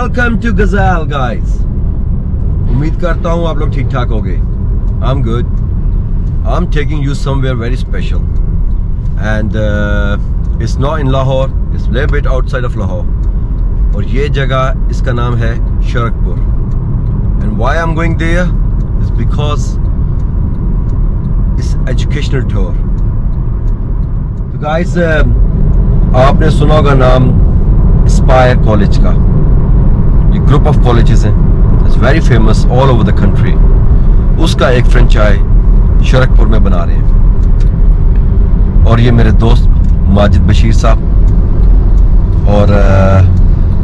Welcome to गज़ाल guys. उम्मीद करता हूँ आप लोग ठीक ठाक होंगे। I am good. I am taking you somewhere very special and it's not in Lahore, it's little bit outside of Lahore. और ये जगह, इसका नाम है Sharaqpur. And why I am going there is because it's educational tour. तो गाइस, आपने सुना होगा नाम एस्पायर कॉलेज का। ये ग्रुप ऑफ कॉलेजेस हैं, it's very famous all over the country. उसका एक फ्रेंचाइज शरकपुर में बना रहे हैं। और ये मेरे दोस्त माजिद बशीर साहब, और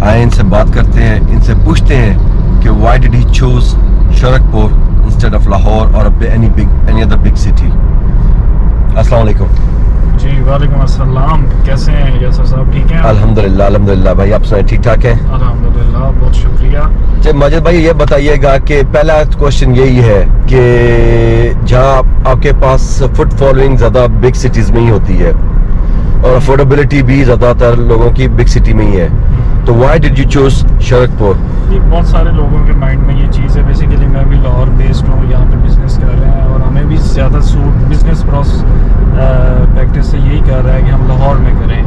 आए इनसे बात करते हैं, इनसे पूछते हैं कि why did he choose Sharakpur instead of Lahore और एनी अदर बिग सिटी। अस्सलाम वालेकुम। जी वालेकुम अस्सलाम। कैसे हैं यासर साहब? ठीक हैं? अल्हम्दुलिल्लाह अल्हम्दुलिल्लाह भाई, आप सुनाए ठीक ठाक हैं? अल्हम्दुलिल्लाह, बहुत शुक्रिया। जी माजिद भाई, ये बताइएगा कि पहला क्वेश्चन यही है कि जहाँ आपके पास फुट फॉलोइंग ज़्यादा बिग सिटीज़ में ही होती है और अफोर्डेबिलिटी भी ज़्यादातर लोगों की बिग सिटी में ही है, तो why did you choose Sharakpur? ये बहुत सारे लोगों के माइंड में ये चीज़ है। बेसिकली मैं भी लाहौर बेस्ड हूँ, यहाँ पे बिज़नेस कर रहे हैं और हमें भी ज़्यादा सूट बिज़नेस प्रैक्टिस से यही कर रहा है कि हम लाहौर में करें।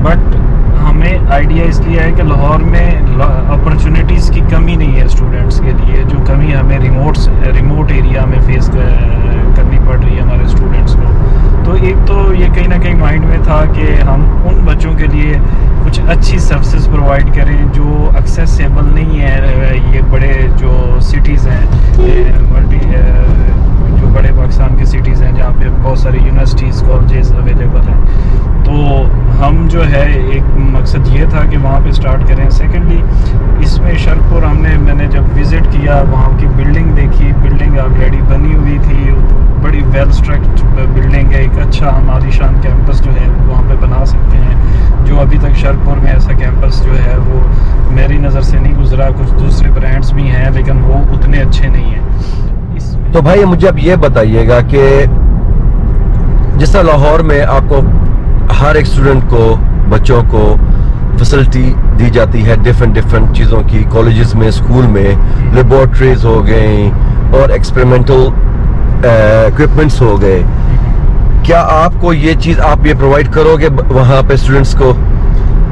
बट हमें आइडिया इसलिए है कि लाहौर में अपॉर्चुनिटीज़ की कमी नहीं है स्टूडेंट्स के लिए, जो कमी हमें रिमोट एरिया में फेस करनी पड़ रही है हमारे स्टूडेंट्स को। तो एक तो ये कहीं ना कहीं माइंड में था कि हम उन बच्चों के लिए कुछ अच्छी सर्विसेज प्रोवाइड करें जो एक्सेसिबल नहीं है। ये बड़े जो सिटीज़ हैं, जो बड़े पाकिस्तान के सिटीज़ हैं जहाँ पे बहुत सारी यूनिवर्सिटीज़ कॉलेजेस अवेलेबल हैं, तो हम जो है एक मकसद ये था कि वहाँ पे स्टार्ट करें। सेकेंडली, इसमें शरकपुर मैंने जब विज़िट किया, वहाँ की बिल्डिंग देखी, बिल्डिंग ऑलरेडी बनी हुई थी, बड़ी वेल स्ट्रक्चर्ड बिल्डिंग है। एक अच्छा हम आलीशान कैंपस जो है वहाँ पे बना सकते हैं, जो अभी तक शरकपुर में ऐसा कैंपस जो है वो मेरी नज़र से नहीं गुजरा। कुछ दूसरे ब्रांड्स भी हैं लेकिन वो उतने अच्छे नहीं हैं। तो भाई मुझे अब ये बताइएगा कि जिस तरह लाहौर में आपको हर एक स्टूडेंट को, बच्चों को फैसिलिटी दी जाती है डिफरेंट चीज़ों की, कॉलेजेस में, स्कूल में लेबोरेटरीज हो गई और एक्सपेरिमेंटल इक्विपमेंट्स हो गए, क्या आपको ये चीज़ आप ये प्रोवाइड करोगे वहाँ पे स्टूडेंट्स को?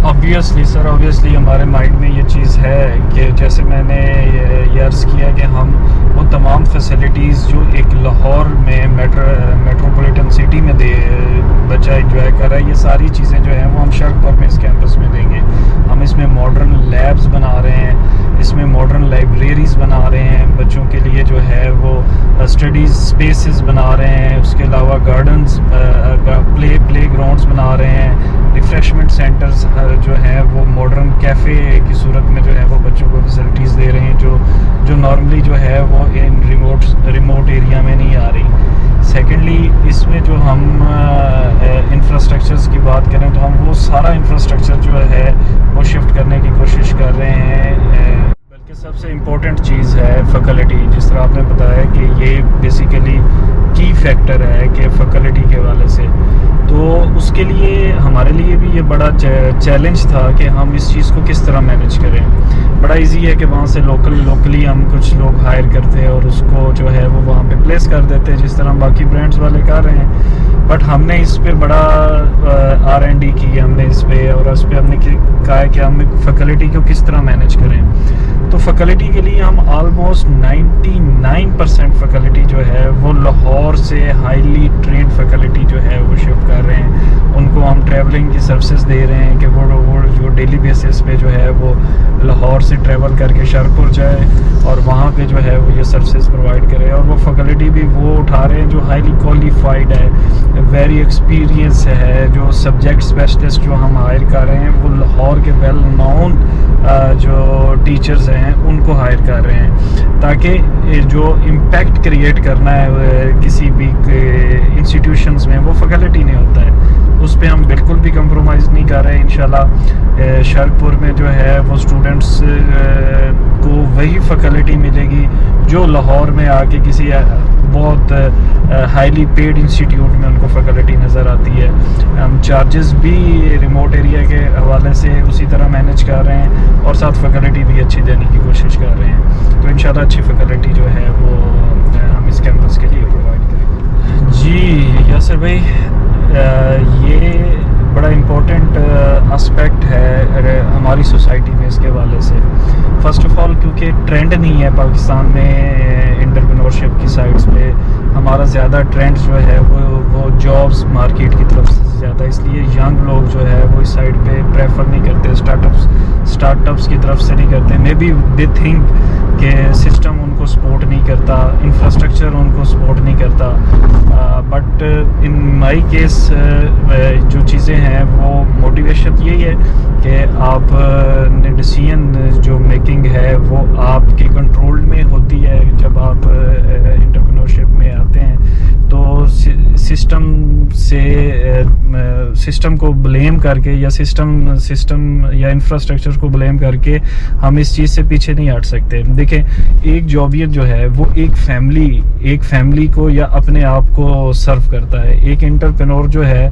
ऑब्वियसली सर, ऑब्वियसली हमारे माइंड में ये चीज़ है कि जैसे मैंने ये अर्ज़ किया कि हम वो तमाम फैसिलिटीज़ जो एक लाहौर में मेट्रोपॉलिटन सिटी में बच्चा इंजॉय कर रहा है, ये सारी चीज़ें जो हैं वो हम शरकपुर में इस कैंपस में देंगे। हम इसमें मॉडर्न लैब्स बना रहे हैं, इसमें मॉडर्न लाइब्रेरीज़ बना रहे हैं, बच्चों के लिए जो है वो स्टडीज़ स्पेसेस बना रहे हैं, उसके अलावा गार्डन्स, प्ले ग्राउंड्स बना रहे हैं, रिफ़्रेशमेंट सेंटर्स जो है वो मॉडर्न कैफ़े की सूरत में जो है वो बच्चों को फैसिलिटीज़ दे रहे हैं जो नॉर्मली जो है वो इन रिमोट एरिया में नहीं आ रही। सेकेंडली, इसमें जो हम इंफ्रास्ट्रक्चर्स की बात करें तो हम वो सारा इंफ्रास्ट्रक्चर जो है वो शिफ्ट करने की कोशिश कर रहे हैं। बल्कि सबसे इम्पोर्टेंट चीज़ है फैकल्टी। जिस तरह आपने बताया कि ये बेसिकली की फैक्टर है कि फैकल्टी के वाले से, तो उसके लिए हमारे लिए भी ये बड़ा चैलेंज था कि हम इस चीज़ को किस तरह मैनेज करें। बड़ा इजी है कि वहाँ से लोकली हम कुछ लोग हायर करते हैं और उसको जो है वो वहाँ पे प्लेस कर देते हैं, जिस तरह बाकी ब्रांड्स वाले कर रहे हैं। बट हमने इस पे बड़ा R&D की हमने इस पे, और इस पे हमने कहा है कि हम फैकल्टी को किस तरह मैनेज करें। तो फैकल्टी के लिए हम ऑलमोस्ट 99% फैकल्टी जो है वो लाहौर से हाईली ट्रेंड फैकल्टी जो है वो शिफ्ट कर रहे हैं। उनको हम ट्रैवलिंग की सर्विसेज दे रहे हैं कि वो जो डेली बेसिस पे जो है वो लाहौर से ट्रैवल करके शरकपुर जाए और वहाँ पे जो है वो ये सर्विसेज प्रोवाइड करे। और वो फैकल्टी भी वो उठा रहे हैं जो हाईली क्वालिफाइड है, वेरी एक्सपीरियंस है। जो सब्जेक्ट स्पेशलिस्ट जो हम हायर कर रहे हैं वो लाहौर के वेल नोन जो टीचर्स हैं उनको हायर कर रहे हैं, ताकि जो इम्पैक्ट क्रिएट करना है किसी भी इंस्टीट्यूशंस में वो फैकल्टी नहीं होता है, उस पे हम बिल्कुल भी कंप्रोमाइज़ नहीं कर रहे। इंशाल्लाह शर्कपुर में जो है वो स्टूडेंट्स को वही फैसिलिटी मिलेगी जो लाहौर में आके किसी बहुत हाईली पेड इंस्टीट्यूट में उनको फैसिलिटी नज़र आती है। हम चार्जेस भी रिमोट एरिया के हवाले से उसी तरह मैनेज कर रहे हैं और साथ फैसिलिटी भी अच्छी देने की कोशिश कर रहे हैं। तो इंशाल्लाह अच्छी फैसिलिटी जो है वो हम इस कैंपस के लिए प्रोवाइड करेंगे। जी यासर भाई, ये बड़ा इम्पोर्टेंट एस्पेक्ट है हमारी सोसाइटी में इसके हवाले से। फ़र्स्ट ऑफ़ ऑल क्योंकि ट्रेंड नहीं है पाकिस्तान में एंटरप्रेन्योरशिप की साइड्स पे, हमारा ज़्यादा ट्रेंड जो है वो जॉब्स मार्केट की तरफ से ज़्यादा, इसलिए यंग लोग जो है वो इस साइड पे प्रेफर नहीं करते, स्टार्टअप्स की तरफ से नहीं करते। मे बी दे थिंक कि सिस्टम उनको सपोर्ट नहीं करता, इंफ्रास्ट्रक्चर उनको सपोर्ट नहीं करता। बट इन माई केस जो चीज़ें हैं वो मोटिवेशन यही है कि आप डिसीजन जो मेकिंग है वो आपके कंट्रोल में होती है। जब आप एंटरप्रेन्योरशिप में आते हैं तो सिस्टम को ब्लेम करके या सिस्टम या इंफ्रास्ट्रक्चर को ब्लेम करके हम इस चीज़ से पीछे नहीं हट सकते। देखें, एक जॉबियत जो है वो एक फैमिली को या अपने आप को सर्व करता है। एक एंटरप्रेन्योर जो है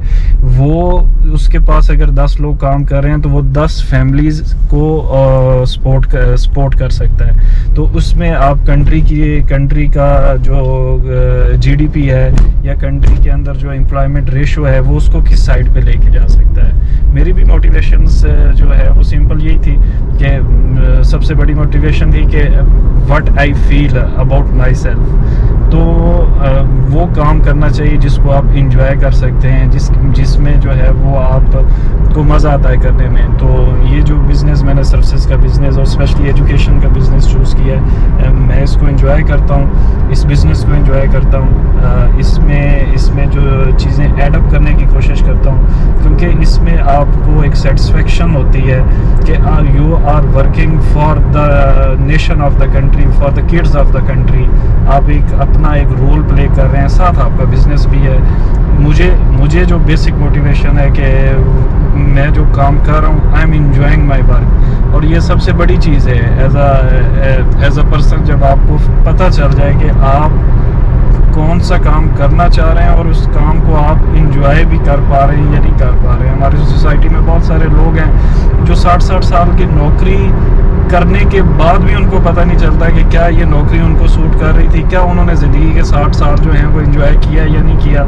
वो उसके पास अगर 10 लोग काम कर रहे हैं तो वो 10 फैमिलीज को सपोर्ट कर सकता है। तो उसमें आप कंट्री का जो जीडीपी है या कंट्री के अंदर जो एम्प्लॉयमेंट रेशो है वो उसको किस साइड पे लेके जा सकता है। मेरी भी मोटिवेशंस जो है वो सिंपल यही थी कि सबसे बड़ी मोटिवेशन थी कि what I feel about my self. तो वो काम करना चाहिए जिसको आप इंजॉय कर सकते हैं, जिसमें जो है वो आपको मज़ा आता है करने में। तो ये जो बिज़नेस मैंने सर्विसेज का बिज़नेस और स्पेशली एजुकेशन का बिज़नेस चूज़ किया है, मैं इसको एंजॉय करता हूँ, इस बिज़नेस को एंजॉय करता हूँ। इसमें जो चीज़ें एडअप करने की कोशिश करता हूँ, क्योंकि इसमें आपको एक सेटिस्फेक्शन होती है कि you are working for the nation of the country, for the kids of the country. आप अपना एक रोल प्ले कर रहे हैं, साथ आपका बिजनेस भी है। मुझे जो बेसिक मोटिवेशन है कि मैं जो काम कर रहा हूँ I am enjoying my work, और ये सबसे बड़ी चीज़ है एज अ पर्सन। जब आपको पता चल जाए कि आप कौन सा काम करना चाह रहे हैं और उस काम को आप इंजॉय भी कर पा रहे हैं या नहीं कर पा रहे हैं। हमारी सोसाइटी में बहुत सारे लोग हैं जो 60-60 साल की नौकरी करने के बाद भी उनको पता नहीं चलता कि क्या ये नौकरी उनको सूट कर रही थी, क्या उन्होंने ज़िंदगी के 60 साल जो हैं वो एंजॉय किया या नहीं किया।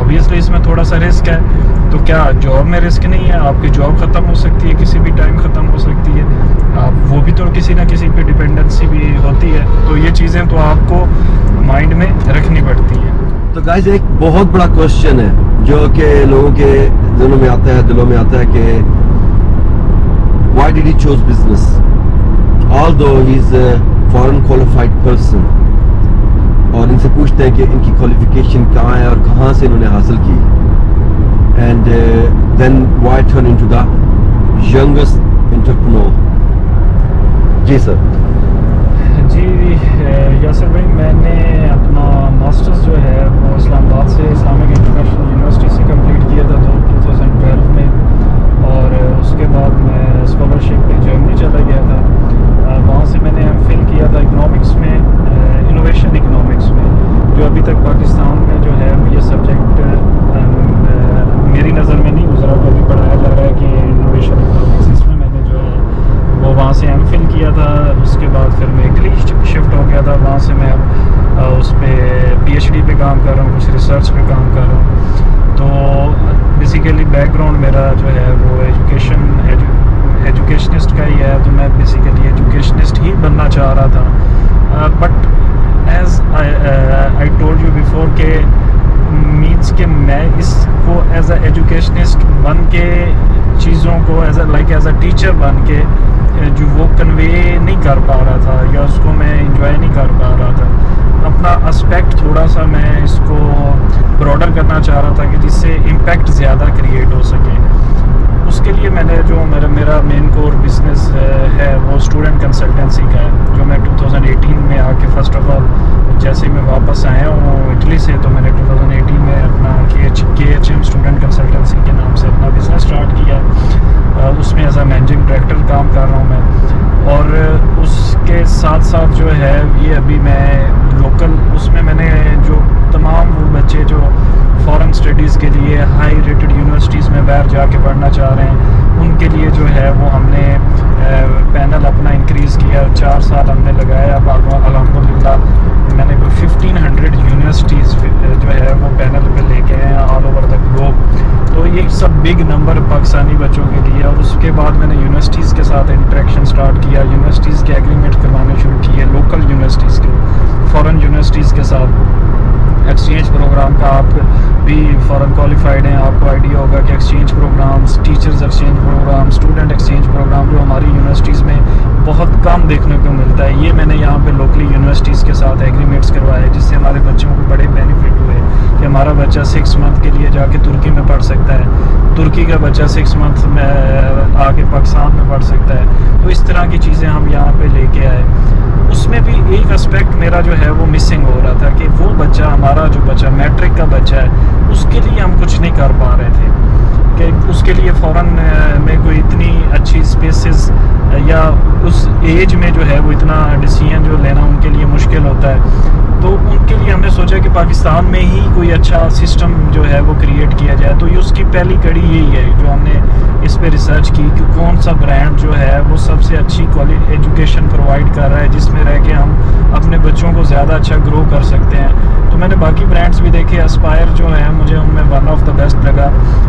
ऑब्वियसली इसमें थोड़ा सा रिस्क है। तो क्या जॉब में रिस्क नहीं है? आपकी जॉब ख़त्म हो सकती है, किसी भी टाइम ख़त्म हो सकती है। आप वो भी तो किसी ना किसी पे डिपेंडेंसी भी होती है। तो ये चीज़ें तो आपको माइंड में रखनी पड़ती है। तो गाइस, एक बहुत बड़ा क्वेश्चन है जो कि लोगों के दिलों में आता है कि why did he choose business although he is a foreign qualified person। और इनसे पूछते हैं कि इनकी क्वालिफिकेशन कहाँ है और कहाँ से इन्होंने हासिल की, and then why turn into the youngest entrepreneur। जी सर। जी यासर भाई, मैंने अपना मास्टर्स जो है वो इस्लामाबाद से इस्लामिक इंटरनेशनल यूनिवर्सिटी से कंप्लीट किया था 2012 में, और उसके बाद मैं स्कॉलरशिप पे जर्मनी चला गया था। वहाँ से मैंने एमफिल किया था इकोनॉमिक्स में, इनोवेशन इकोनॉमिक्स में, जो अभी तक पाकिस्तान में जो है ये सब्जेक्ट मेरी नज़र में नहीं गुजरा, तो अभी पढ़ाया जा रहा है कि इनोवेशन इकोनॉमिक्स, इसमें मैंने जो है वो वहाँ से एमफिल किया था। उसके बाद फिर मैं इटली शिफ्ट हो गया था, वहाँ से मैं उस पर पीएचडी पे काम कर रहा हूँ, कुछ रिसर्च पे काम कर रहा हूँ। तो बेसिकली बैकग्राउंड मेरा जो है वो एजुकेशनिस्ट का ही है। तो मैं बेसिकली एजुकेशनिस्ट ही बनना चाह रहा था, but as I told you before के मीन्स कि मैं इसको एज अ एजुकेशनिस्ट बन के चीज़ों को एज अ टीचर बन के जो वो कन्वे नहीं कर पा रहा था या उसको मैं इंजॉय नहीं कर पा रहा था। अपना एस्पेक्ट थोड़ा सा मैं इसको ब्रॉडर करना चाह रहा था कि जिससे इम्पैक्ट ज़्यादा क्रिएट हो सके। उसके लिए मैंने जो मेरा मेन कोर बिज़नेस है वो स्टूडेंट कंसल्टेंसी का है, जो मैं 2018 में आके फ़र्स्ट ऑफ ऑल जैसे ही मैं वापस आया हूँ इटली से, तो मैंने 2018 में अपना KHM स्टूडेंट कंसल्टेंसी के नाम से अपना बिज़नेस स्टार्ट किया। उसमें एज अ मैनेजिंग डायरेक्टर काम कर रहा हूँ मैं। और उसके साथ साथ जो है ये अभी मैं लोकल उसमें मैंने जो तमाम वो बच्चे जो फॉरेन स्टडीज़ के लिए हाई रेटेड यूनिवर्सिटीज़ में बाहर जाके पढ़ना चाह रहे हैं, उनके लिए जो है वो हमने पैनल अपना इंक्रीज़ किया। 4 साल हमने लगाया। अब अल्हम्दुलिल्लाह मैंने कोई 1500 यूनिवर्सिटीज़ जो है वो पैनल पे लेके आए हैं ऑल ओवर द ग्लोब। तो ये सब बिग नंबर पाकिस्तानी बच्चों के लिए। और उसके बाद मैंने यूनिवर्सिटीज़ के साथ इंटरेक्शन स्टार्ट किया, यूनिवर्सिटीज़ के एग्रीमेंट करवाने शुरू किए, लोकल यूनिवर्सिटीज़ के, फॉरेन यूनिवर्सिटीज़ के साथ एक्सचेंज प्रोग्राम का। आप भी फॉरेन क्वालिफाइड हैं, आपको आइडिया होगा कि exchange programmes, teachers exchange programme, student exchange programme जो हमारी यूनिवर्सिटीज़ में बहुत कम देखने को मिलता है, ये मैंने यहाँ पे लोकली यूनिवर्सिटीज़ के साथ एग्रीमेंट्स करवाए, जिससे हमारे बच्चों को बड़े बेनिफिट हुए कि हमारा बच्चा 6 मंथ के लिए जाके तुर्की में पढ़ सकता है, तुर्की का बच्चा 6 मंथ में आके पाकिस्तान में पढ़ सकता है। तो इस तरह की चीज़ें हम यहाँ पे लेके आए। उसमें भी एक एस्पेक्ट मेरा जो है वो मिसिंग हो रहा था कि वो बच्चा, हमारा जो बच्चा मैट्रिक का बच्चा है, उसके लिए हम कुछ नहीं कर पा रहे थे कि उसके लिए फ़ौरन में कोई इतनी अच्छी स्पेसेस या उस एज में जो है वो इतना डिसीजन जो लेना उनके लिए मुश्किल होता है। तो उनके लिए हमने सोचा कि पाकिस्तान में ही कोई अच्छा सिस्टम जो है वो क्रिएट किया जाए। तो ये उसकी पहली कड़ी यही है जो हमने इस पे रिसर्च की कि कौन सा ब्रांड जो है वो सबसे अच्छी क्वालिटी एजुकेशन प्रोवाइड कर रहा है, जिसमें रह के हम अपने बच्चों को ज़्यादा अच्छा ग्रो कर सकते हैं। तो मैंने बाकी ब्रांड्स भी देखे, एस्पायर जो है मुझे उनमें वन ऑफ द बेस्ट लगा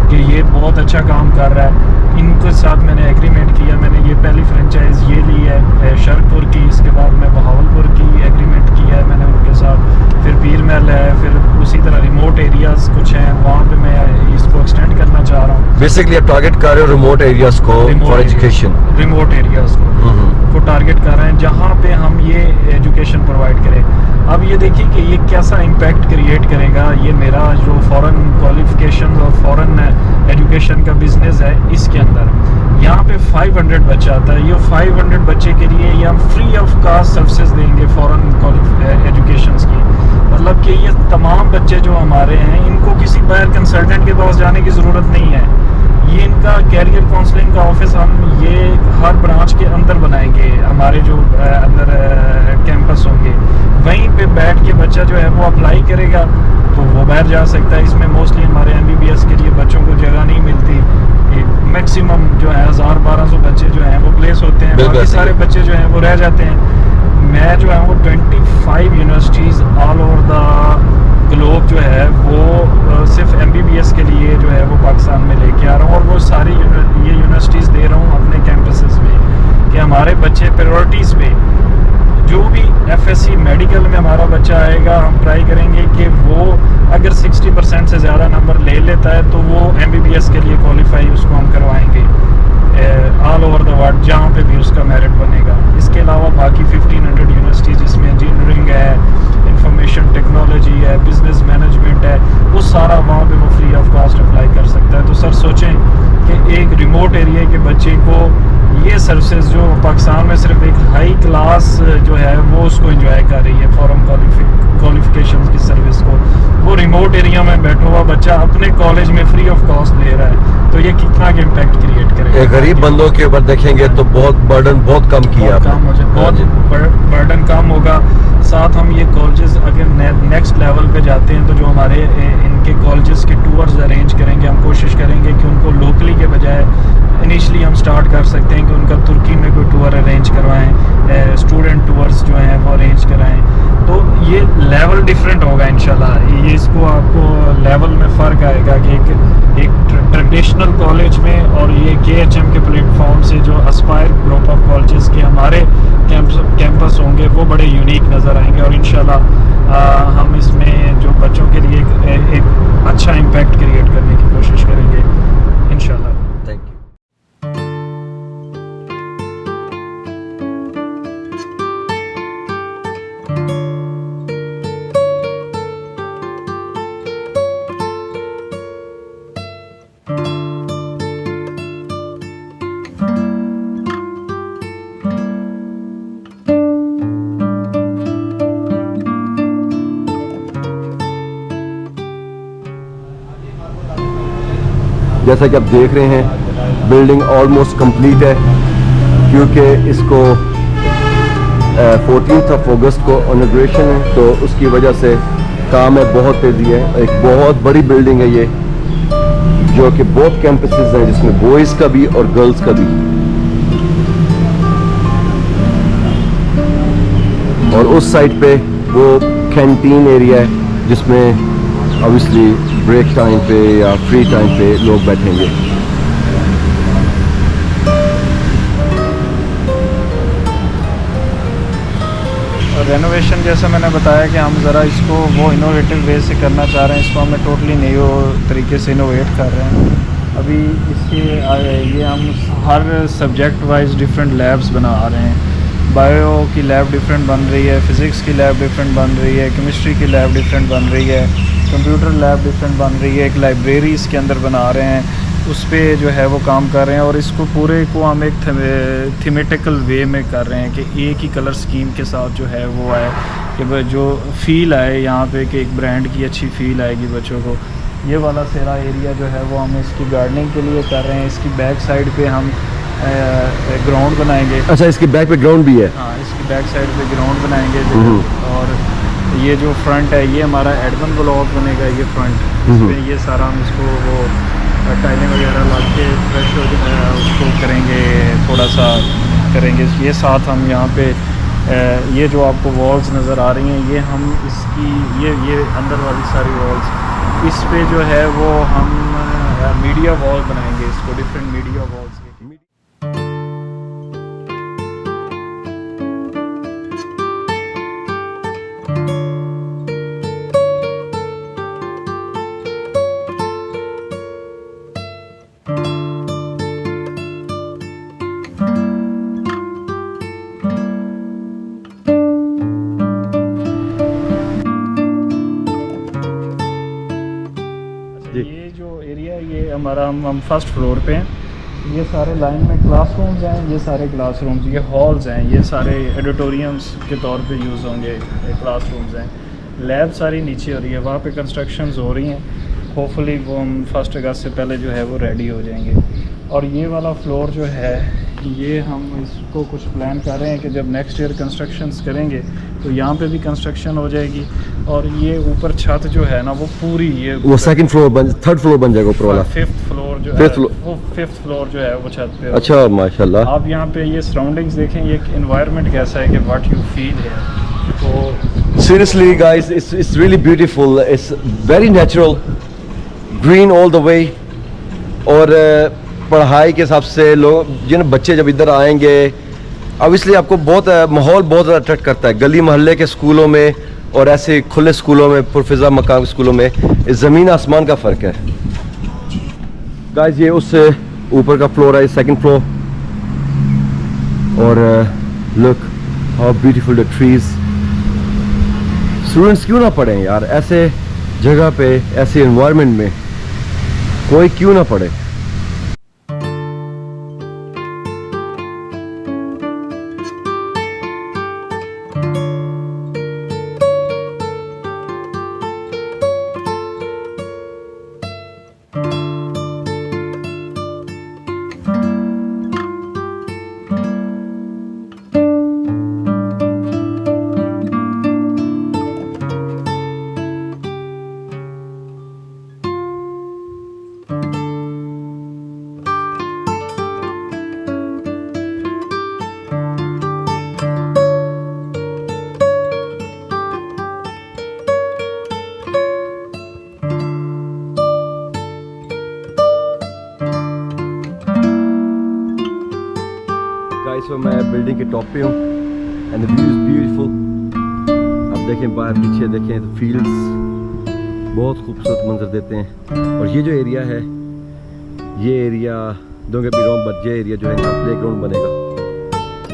कि ये बहुत अच्छा काम कर रहा है। इनके साथ मैंने एग्रीमेंट किया। मैंने ये पहली फ्रेंचाइज ये ली है शरकपुर की, इसके बाद मैं बहावलपुर की एग्रीमेंट किया है मैंने उनके साथ, फिर पीर महल है, फिर उसी तरह रिमोट एरियाज़ कुछ हैं वहाँ पे मैं इसको एक्सटेंड करना चाह रहा हूँ। बेसिकली आप टारगेट कर रहे हो रिमोट एरियाज को फॉर एजुकेशन, रिमोट एरियाज़ को टारगेट कर रहे हैं जहाँ पे हम ये एजुकेशन प्रोवाइड करें। अब ये देखिए कि ये कैसा इम्पैक्ट क्रिएट करेगा ये मेरा जो फॉरेन क्वालिफिकेशन और फॉरेन एजुकेशन का बिजनेस है इसके अंदर। यहाँ पे 500 बच्चा आता है, ये 500 बच्चे के लिए ये हम फ्री ऑफ कास्ट सर्विसेज देंगे फॉरेन एजुकेशन की। मतलब कि ये तमाम बच्चे जो हमारे हैं इनको किसी बाहर कंसल्टेंट के पास जाने की ज़रूरत नहीं है। ये इनका कैरियर काउंसलिंग का ऑफिस हम ये हर ब्रांच के अंदर बनाएंगे, हमारे जो अंदर कैंपस होंगे वहीं पे बैठ के बच्चा जो है वो अप्लाई करेगा तो वो बाहर जा सकता है। इसमें मोस्टली हमारे MBBS के लिए बच्चों को जगह नहीं मिलती, मैक्सिमम जो है 1000-1200 बच्चे जो हैं वो प्लेस होते हैं, बाकी सारे बच्चे जो हैं वो रह जाते हैं। मैं जो है वो 25 universities all over the globe जो है वो सिर्फ MBBS के लिए जो है वो पाकिस्तान में लेके आ रहा हूँ। और वो सारी ये यूनिवर्सिटीज़ दे रहा हूँ अपने कैंपसेस में कि हमारे बच्चे प्रायोरिटीज़ पे जो भी FSC मेडिकल में हमारा बच्चा आएगा, हम ट्राई करेंगे कि वो अगर 60% से ज़्यादा नंबर ले लेता है तो वो MBBS के लिए क्वालिफाई उसको हम करवाएंगे ऑल ओवर द वर्ल्ड जहाँ पे भी उसका मेरिट बनेगा। इसके अलावा बाकी 1500 यूनिवर्सिटीज़ जिसमें इंजीनियरिंग है, इंफॉर्मेशन टेक्नोलॉजी है, बिजनेस मैनेजमेंट है, वो सारा वहाँ पे वो फ्री ऑफ कास्ट अप्लाई कर सकता है। तो सर सोचें कि एक रिमोट एरिया के बच्चे को ये सर्विसेज जो पाकिस्तान में सिर्फ एक हाई क्लास जो है वो उसको एंजॉय कर रही है फॉरेन क्वालिफिकेशन की सर्विस को, वो रिमोट एरिया में बैठा हुआ बच्चा अपने कॉलेज में फ्री ऑफ कॉस्ट ले रहा है। तो ये कितना के इम्पैक्ट क्रिएट करेगा। गरीब बंदों के ऊपर देखेंगे तो बहुत बर्डन बहुत कम किया, बहुत बर्डन कम होगा। साथ हम ये कॉलेजेस अगर नेक्स्ट लेवल पे जाते हैं तो जो हमारे इनके कॉलेजेस के टूर्स अरेंज करेंगे, हम कोशिश करेंगे कि उनको लोकली के बजाय इनिशियली हम स्टार्ट कर सकते हैं कि उनका तुर्की में कोई टूर अरेंज करवाएं, स्टूडेंट टूर्स जो हैं वो अरेंज कराएं। तो ये लेवल डिफरेंट होगा इंशाल्लाह। ये इसको आपको लेवल में फ़र्क आएगा कि एक ट्रेडिशनल कॉलेज में और ये KHM के प्लेटफॉर्म से जो एस्पायर ग्रुप ऑफ कॉलेजेस के हमारे कैंपस होंगे वो बड़े यूनिक नज़र आएंगे। और इंशाल्लाह हम इसमें जो बच्चों के लिए एक अच्छा इम्पैक्ट क्रिएट करने की कोशिश करेंगे इंशाल्लाह। Thank you. जैसा कि आप देख रहे हैं बिल्डिंग ऑलमोस्ट कंप्लीट है, क्योंकि इसको 14 अगस्त को इनॉग्रेशन है, तो उसकी वजह से काम में बहुत तेज़ी है। एक बहुत बड़ी बिल्डिंग है ये, जो कि बहुत कैंपसेस हैं, जिसमें बॉयज़ का भी और गर्ल्स का भी। और उस साइड पे वो कैंटीन एरिया है, जिसमें ऑब्वियसली ब्रेक टाइम पे या फ्री टाइम पे लोग बैठेंगे। और रेनोवेशन जैसा मैंने बताया कि हम ज़रा इसको वो इनोवेटिव वे से करना चाह रहे हैं, इसको हमें टोटली नए तरीके से इनोवेट कर रहे हैं। अभी इसके ये हम हर सब्जेक्ट वाइज डिफरेंट लैब्स बना रहे हैं। बायो की लैब डिफरेंट बन रही है, फ़िज़िक्स की लैब डिफरेंट बन रही है, केमिस्ट्री की लैब डिफरेंट बन रही है, कंप्यूटर लैब डिफरेंट बन रही है, एक लाइब्रेरी इसके अंदर बना रहे हैं, उस पर जो है वो काम कर रहे हैं। और इसको पूरे को हम एक थीमेटिकल वे में कर रहे हैं कि एक ही कलर स्कीम के साथ जो है वो आए, कि जो फ़ील आए यहाँ पे, कि एक ब्रांड की अच्छी फ़ील आएगी बच्चों को। ये वाला सारा एरिया जो है वो हम इसकी गार्डनिंग के लिए कर रहे हैं। इसकी बैक साइड पे हम ग्राउंड बनाएंगे। अच्छा, इसके बैक पे ग्राउंड भी है? हाँ, इसकी बैक साइड पे ग्राउंड बनाएंगे। और ये जो फ्रंट है ये हमारा एडमन ब्लॉक बनेगा, ये फ्रंट, इसमें ये सारा हम इसको वो टाइलें वगैरह ला के फ्रेश हो उसको करेंगे, थोड़ा सा करेंगे। ये साथ हम यहाँ पे ये जो आपको वॉल्स नज़र आ रही हैं, ये हम इसकी ये अंदर वाली सारी वॉल्स, इस पे जो है वो हम मीडिया वॉल बनाएंगे, इसको डिफरेंट मीडिया वॉल्स के। ये जो एरिया ये हमारा हम फर्स्ट फ्लोर पे हैं। ये सारे लाइन में क्लासरूम्स हैं, ये सारे क्लासरूम्स, ये हॉल्स हैं, ये सारे एडिटोरियम्स के तौर पे यूज़ होंगे, क्लासरूम्स हैं। लैब सारी नीचे हो रही है, वहाँ पे कंस्ट्रक्शंस हो रही हैं। होपफुली वो हम 1 अगस्त से पहले जो है वो रेडी हो जाएंगे। और ये वाला फ्लोर जो है, ये हम इसको कुछ प्लान कर रहे हैं कि जब नेक्स्ट ईयर कंस्ट्रक्शंस करेंगे तो यहाँ पे भी कंस्ट्रक्शन हो जाएगी। और ये ऊपर छत जो है ना वो पूरी ये वो सेकंड फ्लोर थर्ड फ्लोर बन जाएगा ऊपर वाला। फिफ्थ फ्लोर जो फिफ्थ है वो फिफ्थ फ्लोर जो है वो छत पे। अच्छा, माशाल्लाह। आप यहाँ पे ये सराउंडिंग्स देखें, ये एनवायरनमेंट कैसा है कि व्हाट यू फील है। तो seriously guys, it's really beautiful, it's very natural, green all the way. और पढ़ाई के हिसाब से लोग जिन बच्चे जब इधर आएंगे, ऑब्वियसली आपको बहुत माहौल बहुत ज़्यादा अट्रैक्ट करता है। गली मोहल्ले के स्कूलों में और ऐसे खुले स्कूलों में, पुरफिज़ा मकाम स्कूलों में ज़मीन आसमान का फ़र्क है। गाइस, ये उस ऊपर का फ्लोर है, सेकंड फ्लोर। और look how beautiful the trees. Students क्यों ना पढ़ें यार, ऐसे जगह पे, ऐसे एनवायरनमेंट में कोई क्यों ना पढ़े। तो मैं बिल्डिंग के टॉप पे हूँ and the view is beautiful. आप देखें बाहर पीछे देखें तो फील्ड्स बहुत खूबसूरत मंजर देते हैं। और ये जो एरिया है, ये area don't get me wrong, but ये एरिया जो है यहाँ प्ले ग्राउंड बनेगा।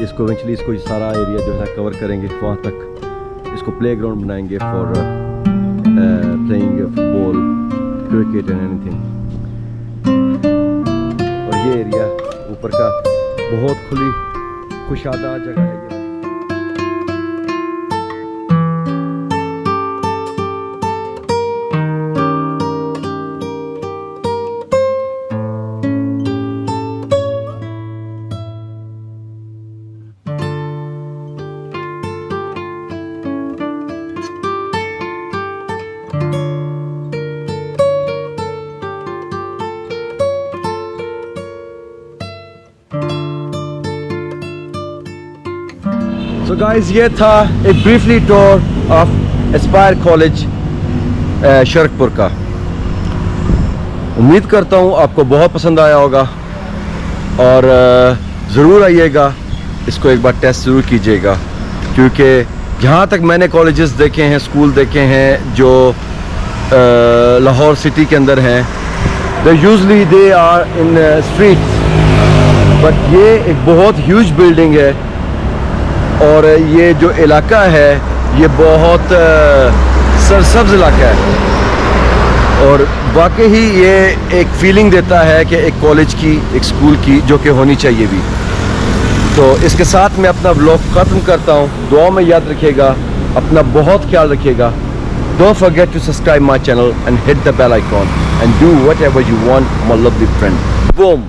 इसको इवेंचुअली इसको सारा एरिया जो है कवर करेंगे, वहाँ तक इसको प्ले ग्राउंड बनाएंगे for playing football, cricket and anything. और ये एरिया ऊपर का बहुत खुली खुशादा जगह है। So guys, ये था एक briefly tour of Aspire College Sharakpur का। उम्मीद करता हूँ आपको बहुत पसंद आया होगा और ज़रूर आइएगा, इसको एक बार टेस्ट ज़रूर कीजिएगा, क्योंकि जहाँ तक मैंने कॉलेजेस देखे हैं, स्कूल देखे हैं जो लाहौर सिटी के अंदर हैं, usually they are in streets, but ये एक बहुत ह्यूज बिल्डिंग है और ये जो इलाका है ये बहुत सरसब्ज इलाका है और वाकई ही ये एक फीलिंग देता है कि एक कॉलेज की, एक स्कूल की, जो कि होनी चाहिए भी। तो इसके साथ मैं अपना व्लॉग ख़त्म करता हूँ। दुआ में याद रखिएगा, अपना बहुत ख्याल रखिएगा। Don't forget to subscribe my channel and hit the bell icon and do whatever you want, my lovely friend. Boom.